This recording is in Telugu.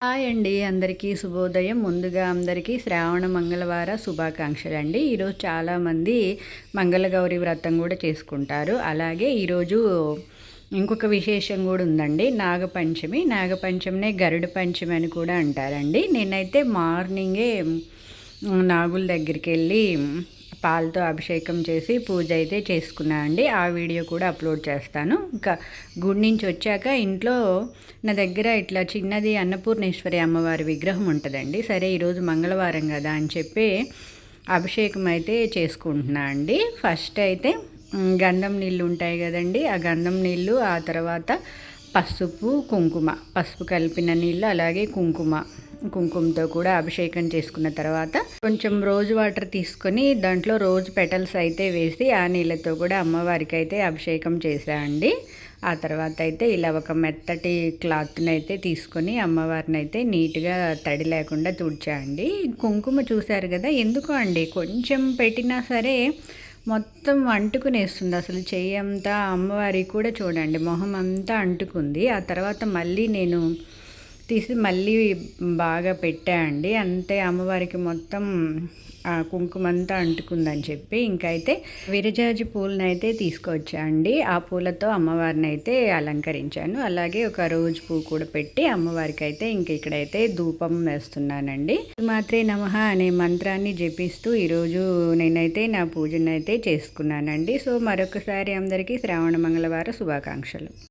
హాయ్ అండి, అందరికీ శుభోదయం. ముందుగా అందరికీ శ్రావణ మంగళవార శుభాకాంక్షలండి. ఈరోజు చాలామంది మంగళగౌరి వ్రతం కూడా చేసుకుంటారు. అలాగే ఈరోజు ఇంకొక విశేషం కూడా ఉందండి, నాగపంచమి. నాగపంచమినే గరుడ పంచమి అని కూడా అంటారండి. నేనైతే మార్నింగే నాగుల దగ్గరికి వెళ్ళి పాలతో అభిషేకం చేసి పూజ అయితే చేసుకున్నాను అండి. ఆ వీడియో కూడా అప్లోడ్ చేస్తాను. ఇంకా గుడి నుంచి వచ్చాక ఇంట్లో నా దగ్గర ఇట్లా చిన్నది అన్నపూర్ణేశ్వరి అమ్మవారి విగ్రహం ఉంటుందండి. సరే ఈరోజు మంగళవారం కదా అని చెప్పి అభిషేకం అయితే చేసుకుంటున్నా అండి. ఫస్ట్ అయితే గంధం నీళ్ళు ఉంటాయి కదండి, ఆ గంధం నీళ్ళు, ఆ తర్వాత పసుపు కలిపిన నీళ్ళు, అలాగే కుంకుమతో కూడా అభిషేకం చేసుకున్న తర్వాత కొంచెం రోజ్ వాటర్ తీసుకొని దాంట్లో రోజ్ పెటల్స్ అయితే వేసి ఆ నీళ్ళతో కూడా అమ్మవారికి అయితే అభిషేకం చేశానండి. ఆ తర్వాత అయితే ఇలా ఒక మెత్తటి క్లాత్ని అయితే తీసుకొని అమ్మవారిని అయితే నీట్గా తడి లేకుండా తుడిచాయండి. కుంకుమ చూశారు కదా, ఎందుకో అండి కొంచెం పెట్టినా సరే మొత్తం అంటుకునేస్తుంది. అసలు చెయ్యంతా అమ్మవారికి కూడా చూడండి మొహం అంతా అంటుకుంది. ఆ తర్వాత మళ్ళీ నేను తీసి మళ్ళీ బాగా పెట్టాయండి. అంతే అమ్మవారికి మొత్తం కుంకుమంతా అంటుకుందని చెప్పి ఇంకైతే విరజాజి పూలను అయితే తీసుకొచ్చా అండి. ఆ పూలతో అమ్మవారిని అయితే అలంకరించాను. అలాగే ఒక రోజు పువ్వు కూడా పెట్టి అమ్మవారికి అయితే ఇక్కడైతే ధూపం వేస్తున్నానండి. మాత్రే నమః అనే మంత్రాన్ని జపిస్తూ ఈరోజు నేనైతే నా పూజనైతే చేసుకున్నానండి. సో మరొకసారి అందరికీ శ్రావణ మంగళవార శుభాకాంక్షలు.